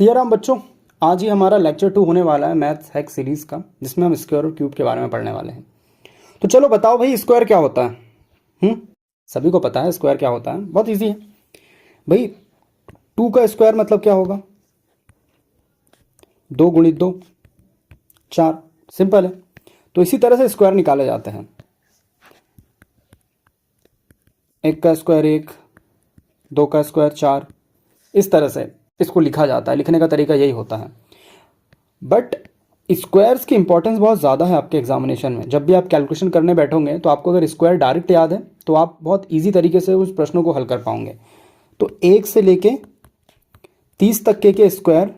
सियाराम बच्चों, आज ही हमारा लेक्चर 2 होने वाला है मैथ्स हैक सीरीज का, जिसमें हम स्क्वायर और क्यूब के बारे में पढ़ने वाले हैं। तो चलो बताओ भाई, स्क्वायर क्या होता है? सभी को पता है स्क्वायर क्या होता है, बहुत इजी है भाई। 2 का स्क्वायर मतलब क्या होगा? 2 गुणित 2 4, सिंपल है। तो इसी तरह से स्क्वायर निकाले जाते हैं। 1 का स्क्वायर 1, 2 का स्क्वायर 4, इस तरह से इसको लिखा जाता है। लिखने का तरीका यही होता है। बट स्क्वायर्स की इंपॉर्टेंस बहुत ज़्यादा है आपके एग्जामिनेशन में। जब भी आप कैलकुलेशन करने बैठोगे तो आपको अगर स्क्वायर डायरेक्ट याद है तो आप बहुत इजी तरीके से उस प्रश्नों को हल कर पाओगे। तो 1 से लेके 30 तक के स्क्वायर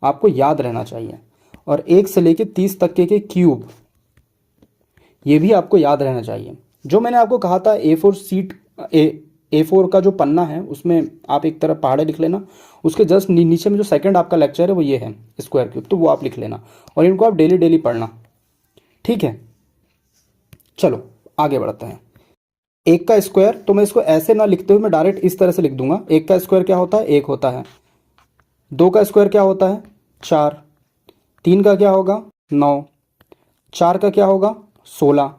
आपको याद रहना चाहिए, और 1 से लेके 30 तक के क्यूब ये भी आपको याद रहना चाहिए। जो मैंने आपको कहा था A4 सीट, A4 का जो पन्ना है उसमें आप एक तरफ पहाड़े लिख लेना, उसके जस्ट नीचे में जो सेकंड आपका लेक्चर है वो ये है स्क्वायर क्यूब, तो वो आप लिख लेना और इनको आप डेली डेली पढ़ना, ठीक है। चलो आगे बढ़ते हैं। 1 का स्क्वायर, तो मैं इसको ऐसे ना लिखते हुए मैं डायरेक्ट इस तरह से लिख दूंगा। 1 का स्क्वायर क्या होता है? 1 होता है। 2 का स्क्वायर क्या होता है? 4। 3 का क्या होगा? 9। 4 का क्या होगा? 16।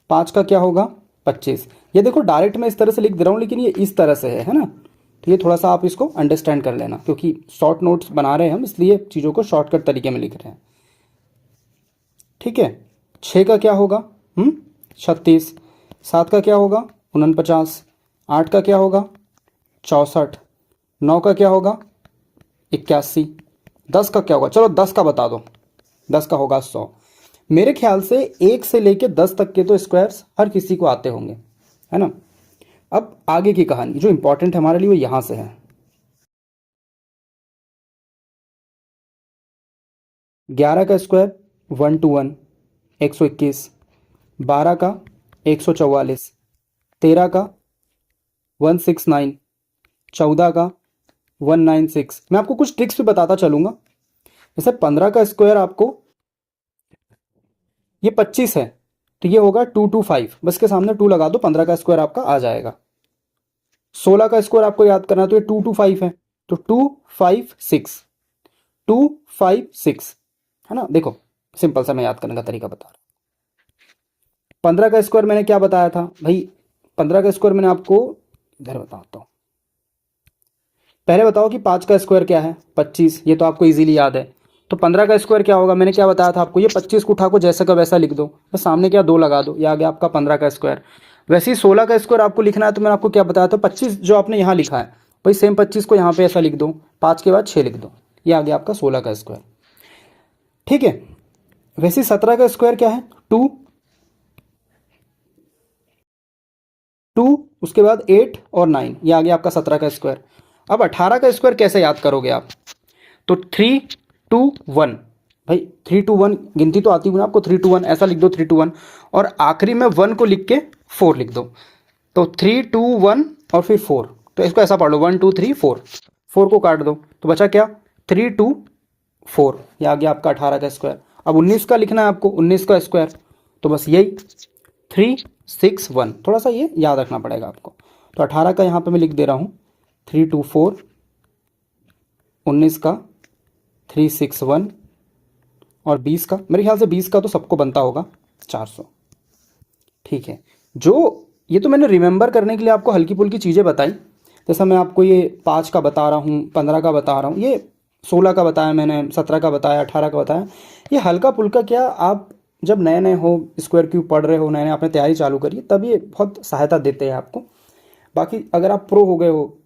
5 का क्या होगा? 25। ये देखो डायरेक्ट मैं इस तरह से लिख दे रहा हूँ, लेकिन ये इस तरह से है ना। तो ये थोड़ा सा आप इसको अंडरस्टैंड कर लेना, क्योंकि शॉर्ट नोट्स बना रहे हैं हम, इसलिए चीज़ों को शॉर्टकट तरीके में लिख रहे हैं, ठीक है। 6 का क्या होगा? 36। 7 का क्या होगा? 49। 8 का क्या होगा? 64। 9 का क्या होगा? 81। 10 का क्या होगा? चलो 10 का बता दो। 10 का होगा 100। मेरे ख्याल से 1 से लेके 10 तक के तो स्क्वायर्स हर किसी को आते होंगे, है ना। अब आगे की कहानी जो इंपॉर्टेंट है हमारे लिए वो यहां से है। 11 का स्क्वायर 121, 121। 12 का 144। 13 का 169। 14 का 196। मैं आपको कुछ ट्रिक्स भी बताता चलूंगा। जैसे 15 का स्क्वायर आपको, ये 25 है तो ये होगा 225, बस के सामने 2 लगा दो, 15 का स्क्वायर आपका आ जाएगा। 16 का स्क्वायर आपको याद करना है तो ये 225 है, तो 256, 256, है ना। देखो सिंपल सा मैं याद करने का तरीका बता रहा हूँ। 15 का स्क्वायर मैंने क्या बताया था भाई? 15 का स्क्वायर मैंने आपको इधर बताता हूँ। पहले बताओ कि 5 का स्क्वायर क्या है? 25, ये तो आपको इजीली याद है। तो 15 का स्क्वायर क्या होगा? मैंने क्या बताया था आपको? ये 25 को उठा को जैसा का वैसा लिख दो, बस सामने क्या 2 लगा दो, ये आ गया आपका 15 का स्क्वायर। वैसे ही 16 का स्क्वायर आपको लिखना है, तो मैंने आपको क्या बताया था? 25 जो आपने यहाँ लिखा है भाई, सेम 25 को यहाँ पे ऐसा लिख दो, 5 के बाद 6 लिख दो, ये आ गया आपका 16 का स्क्वायर, ठीक है। वैसे 17 का स्क्वायर क्या है? 2, 2 उसके बाद 8 और 9, ये आ गया आपका 17 का स्क्वायर। अब 18 का स्क्वायर कैसे याद करोगे आप? तो 3 2 1, भाई 3 2 1 गिनती तो आती है ना आपको, 3 2 1 ऐसा लिख दो, 3 2 1, और आखिरी में 1 को लिख के 4 लिख दो। तो 3 2 1 और फिर 4, तो इसको ऐसा पढ़ लो 1 2 3 4, 4 को काट दो तो बचा क्या? 3 2 4, ये आ गया आपका 18 का स्क्वायर। अब 19 का लिखना है आपको, 19 का स्क्वायर, तो बस यही 3 6 1, थोड़ा सा ये याद रखना पड़ेगा आपको। तो 18 का यहाँ पे मैं लिख दे रहा हूँ 3 2 4, 19 का 3 6 1, और 20 का, मेरे ख्याल से 20 का तो सबको बनता होगा 400, ठीक है। जो ये तो मैंने रिमेंबर करने के लिए आपको हल्की फुल्की चीज़ें बताई, जैसा मैं आपको ये 5 का बता रहा हूँ, 15 का बता रहा हूँ, ये 16 का बताया मैंने, 17 का बताया, 18 का बताया। ये हल्का फुल्का क्या, आप जब नए नए हो, स्क्वायर क्यूब पढ़ रहे हो, नए नए आपने तैयारी चालू करी, तब ये बहुत सहायता देते हैं आपको। बाकी अगर आप प्रो हो गए हो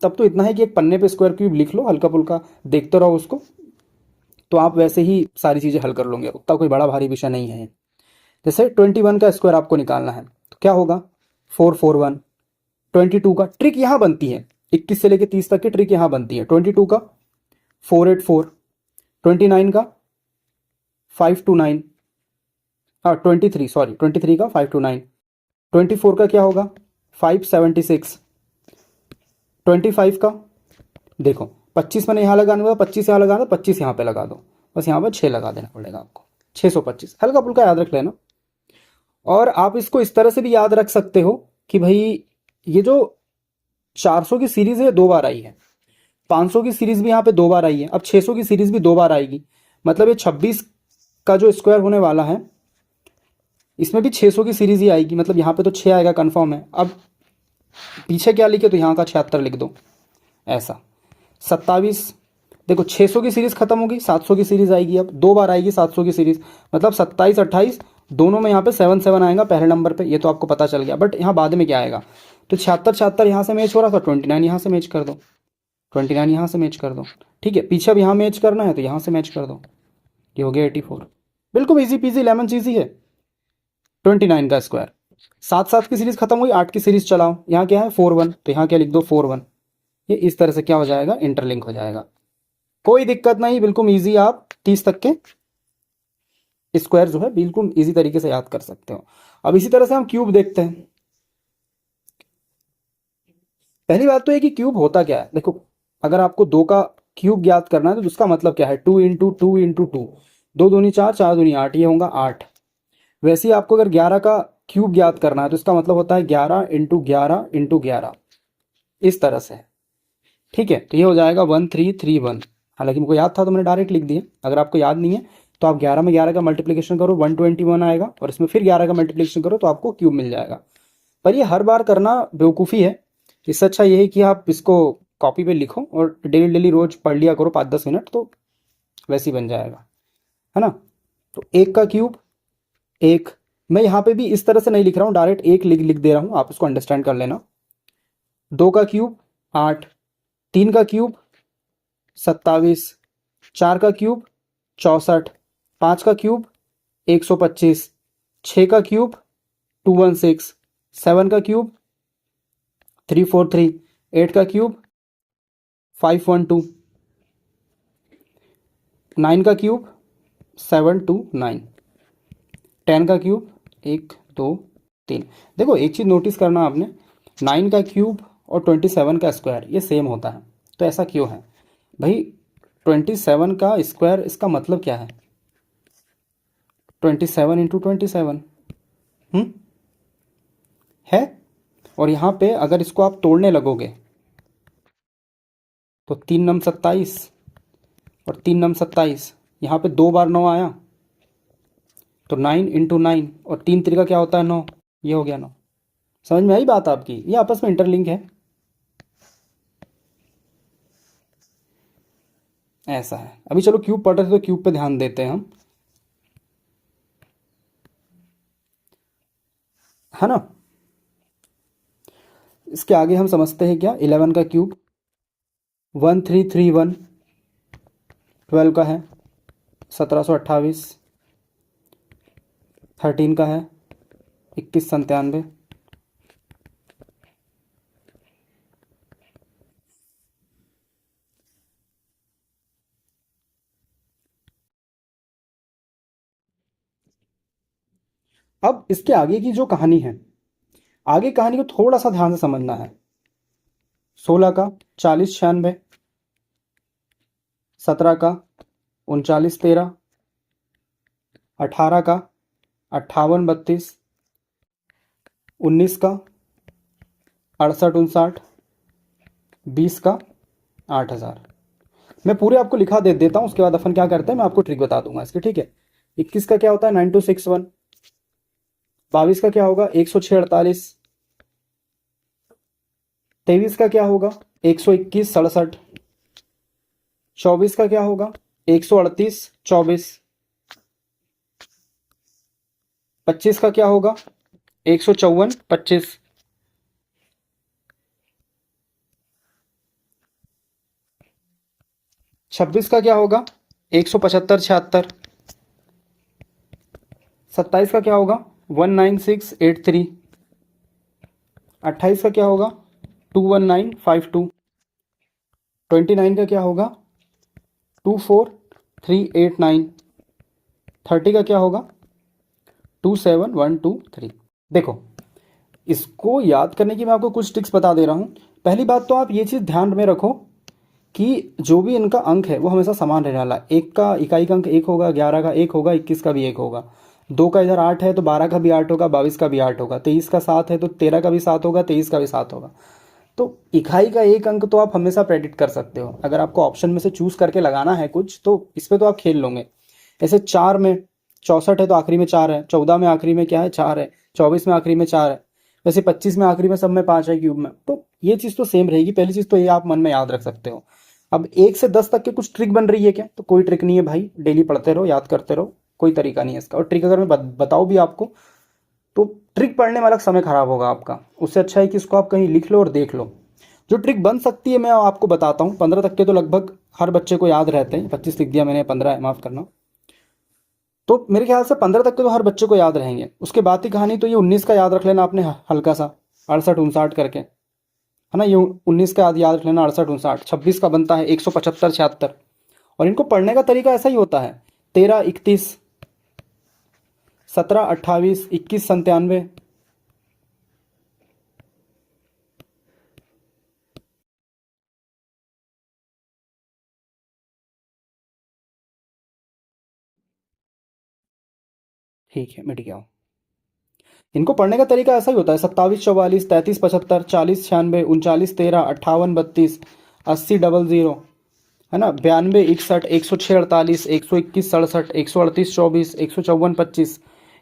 तब तो इतना है कि एक पन्ने पे स्क्वायर क्यूब लिख लो, हल्का फुल्का देखते रहो उसको, तो आप वैसे ही सारी चीज़ें हल कर लोगे, उतना कोई बड़ा भारी विषय नहीं है। जैसे 21 का स्क्वायर आपको निकालना है तो क्या होगा? 441। 22 का ट्रिक यहाँ बनती है, 21 से लेकर 30 तक की ट्रिक यहाँ बनती है। 22 का 484। 29 का 529, हाँ 23, सॉरी 23 का 529। 24 का क्या होगा? 576। 25 का देखो 25 मैंने यहाँ लगाने वाला, 25 यहाँ लगाना, 25 यहाँ पे लगा दो, बस यहाँ पे 6 लगा देना पड़ेगा आपको, 625, हल्का फुल्का याद रख लेना। और आप इसको इस तरह से भी याद रख सकते हो कि भाई ये जो 400 की सीरीज है 2 बार आई है, 500 की सीरीज भी यहाँ पे 2 बार आई है, अब 600 की सीरीज भी 2 बार आएगी, मतलब ये 26 का जो स्क्वायर होने वाला है इसमें भी 600 की सीरीज ही आएगी, मतलब यहाँ पे तो 6 आएगा कन्फर्म है। अब पीछे क्या लिखे, तो यहाँ का 76 लिख दो ऐसा। 27, देखो 600 की सीरीज खत्म होगी, 700 की सीरीज आएगी, अब 2 बार आएगी 700 की सीरीज, मतलब 27 28 दोनों में यहाँ पे 7 7 आएगा पहले नंबर पे, ये तो आपको पता चल गया। बट यहाँ बाद में क्या आएगा, तो 76 76 यहाँ से मैच हो रहा था, 29 यहाँ से मैच कर दो, 29 यहाँ से मैच कर दो, ठीक है। पीछे अब यहाँ मैच करना है तो यहाँ से मैच कर दो, ये हो गया 84। बिल्कुल इजी पीजी लेमन चीज़ी है। 29 का स्क्वायर, 7 7 की सीरीज खत्म हुई, 8 की सीरीज चलाओ, यहाँ क्या है 4 1, तो यहाँ क्या लिख दो 4 1। ये इस तरह से क्या हो जाएगा, इंटरलिंक हो जाएगा, कोई दिक्कत नहीं, बिल्कुल ईजी। आप 30 तक के स्क्वायर जो है बिल्कुल इजी तरीके से याद कर सकते हो। अब इसी तरह से हम क्यूब देखते हैं। पहली बात तो ये कि क्यूब होता क्या है, देखो अगर आपको 2 का क्यूब याद करना है तो उसका मतलब क्या है, 2 इंटू 2 इंटू 2, 2 दूनी 4 4 दूनी 8, ये होगा 8। वैसे ही आपको अगर 11 का क्यूब याद करना है तो इसका मतलब होता है 11 इंटू 11 इंटू 11, इस तरह से, ठीक है। तो ये हो जाएगा 1331। हालांकि मुझको याद था तो मैंने डायरेक्ट लिख दिया, अगर आपको याद नहीं है तो आप 11 में 11 का मल्टीप्लिकेशन करो 121 आएगा, और इसमें फिर 11 का मल्टीप्लिकेशन करो तो आपको क्यूब मिल जाएगा। पर ये हर बार करना बेवकूफ़ी है, इससे अच्छा ये है कि आप इसको कॉपी पे लिखो और डेली डेली रोज पढ़ लिया करो 5-10 मिनट, तो वैसे ही बन जाएगा, है ना। तो 1 का क्यूब 1, मैं यहाँ पे भी इस तरह से नहीं लिख रहा हूँ, डायरेक्ट 1 लिख लिख दे रहा हूँ, आप इसको अंडरस्टैंड कर लेना। 2 का क्यूब 8, 3 का क्यूब 27, 4 का क्यूब 64, 5 का क्यूब 125, 6 का क्यूब 216, 7 का क्यूब 343, 8 का क्यूब 512, 9 का क्यूब 729, 10 का क्यूब 1 2 3। देखो एक चीज़ नोटिस करना आपने, 9 का क्यूब और 27 का स्क्वायर ये सेम होता है, तो ऐसा क्यों है भाई। 27 का स्क्वायर इसका मतलब क्या है, 27 इंटू 27 है। और यहाँ पे अगर इसको आप तोड़ने लगोगे तो 3 नम 27 और 3 नम 27, यहाँ पे 2 बार 9 आया, तो 9 इंटू 9 और 3 त्रिका क्या होता है 9, ये हो गया 9। समझ में आई बात आपकी, ये आपस में इंटरलिंक है, ऐसा है। अभी चलो क्यूब पढ़ रहे थे तो क्यूब पे ध्यान देते हैं हम, है ना। इसके आगे हम समझते हैं क्या, 11 का क्यूब 1331, 12 का है 1728, 13 का है 2197, अब इसके आगे की जो कहानी है, आगे कहानी को थोड़ा सा ध्यान से समझना है। 16 का 4096, 17 का 3913, 18 का 5832, 19 का 6859, 20 का 8000। मैं पूरे आपको लिखा दे देता हूँ, उसके बाद अपन क्या करते हैं मैं आपको ट्रिक बता दूंगा इसकी, ठीक है। 21 का क्या होता है 9261, 22 का क्या होगा 10648, 23 का क्या होगा 12167, 24 का क्या होगा 13824, 25 का क्या होगा 15425, 26 का क्या होगा 17576, 27 का क्या होगा 19683, 28 का क्या होगा 21952, 29 का क्या होगा 24389, 30 का क्या होगा 27123। देखो इसको याद करने की मैं आपको कुछ ट्रिक्स बता दे रहा हूँ। पहली बात तो आप ये चीज़ ध्यान में रखो कि जो भी इनका अंक है वो हमेशा समान रहने वाला है। 1 का इकाई का अंक 1 होगा, 11 का 1 होगा, 21 का भी 1 होगा, 2 का इधर 8 है तो 12 का भी 8 होगा, 22 का भी 8 होगा, 23 का 7 है तो 13 का भी 7 होगा, 23 का भी 7 होगा। तो इकाई का एक अंक तो आप हमेशा प्रेडिक्ट कर सकते हो। अगर आपको ऑप्शन में से चूज करके लगाना है कुछ तो इस पे तो आप खेल लोगे। ऐसे 4 में 64 है तो आखिरी में 4 है, 14 में आखिरी में क्या है 4 है, 24 में आखिरी में 4 है, वैसे 25 में आखिरी में सब में 5 है क्यूब में। तो ये चीज़ तो सेम रहेगी। पहली चीज़ तो ये आप मन में याद रख सकते हो। अब 1 से 10 तक के कुछ ट्रिक बन रही है क्या? तो कोई ट्रिक नहीं है भाई, डेली पढ़ते रहो, याद करते रहो, कोई तरीका नहीं है इसका। और ट्रिक अगर मैं बताऊँ भी आपको तो ट्रिक पढ़ने में अलग समय खराब होगा आपका। उससे अच्छा है कि इसको आप कहीं लिख लो और देख लो। जो ट्रिक बन सकती है मैं आपको बताता हूँ। 15 तक के तो लगभग हर बच्चे को याद रहते हैं। 25 लिख दिया मैंने, 15 है, माफ़ करना। तो मेरे ख्याल से 15 तक के तो हर बच्चे को याद रहेंगे। उसके बाद की कहानी तो ये 19 का याद रख लेना आपने, हल्का सा 68 59 करके, है ना। ये 19 का याद रख लेना 68 59। 26 का बनता है 175 76। और इनको पढ़ने का तरीका ऐसा ही होता है, 13 31 17 28 21 97। ठीक है, मिट गया। इनको पढ़ने का तरीका ऐसा ही होता है, 27 44 33 75 40 96 39 13 58 32 80 00, है ना, 92 61 106 48 121 67 138 24 154 25।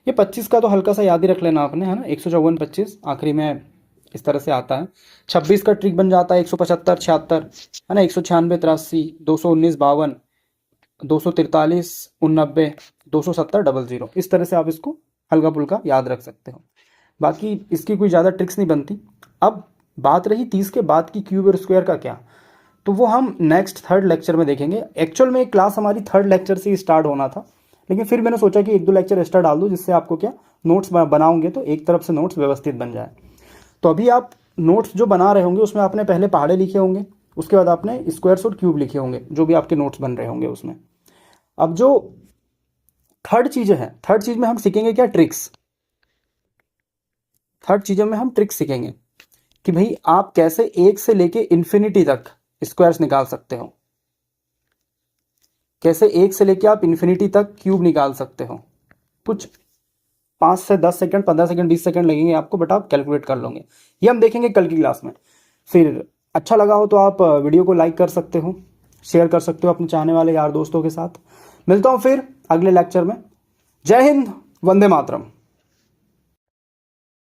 ये 25 का तो हल्का सा याद ही रख लेना आपने, है ना, 154 25 आखिरी में इस तरह से आता है। 26 का ट्रिक बन जाता है 175 76, है ना, 196 83 219 52 243 89 270 00। इस तरह से आप इसको हल्का फुल्का याद रख सकते हो। बाकी इसकी कोई ज़्यादा ट्रिक्स नहीं बनती। अब बात रही 30 के बाद की क्यूब और स्क्वायर का क्या, तो वो हम नेक्स्ट 3rd लेक्चर में देखेंगे। एक्चुअल में क्लास हमारी 3rd लेक्चर से ही स्टार्ट होना था, लेकिन फिर मैंने सोचा कि 1-2 लेक्चर एक्स्ट्रा डाल दूँ, जिससे आपको क्या नोट्स बनाओगे तो एक तरफ से नोट्स व्यवस्थित बन जाए। तो अभी आप नोट्स जो बना रहे होंगे उसमें आपने पहले पहाड़े लिखे होंगे, उसके बाद आपने स्क्वायर्स और क्यूब लिखे होंगे, जो भी आपके नोट्स बन रहे होंगे उसमें। अब जो थर्ड चीज़ है, थर्ड चीज़ में हम सीखेंगे क्या, ट्रिक्स। थर्ड चीज़ों में हम ट्रिक्स सीखेंगे कि भाई आप कैसे 1 से लेके इन्फिनिटी तक स्क्वायर्स निकाल सकते हो, कैसे 1 से लेके आप इन्फिनिटी तक क्यूब निकाल सकते हो। कुछ 5 से 10 सेकंड 15 सेकंड 20 सेकंड लगेंगे आपको, बट आप कैलकुलेट कर लोगे। ये हम देखेंगे कल की क्लास में। फिर अच्छा लगा हो तो आप वीडियो को लाइक कर सकते हो, शेयर कर सकते हो अपने चाहने वाले यार दोस्तों के साथ। मिलता हूँ फिर अगले लेक्चर में। जय हिंद, वंदे मातरम।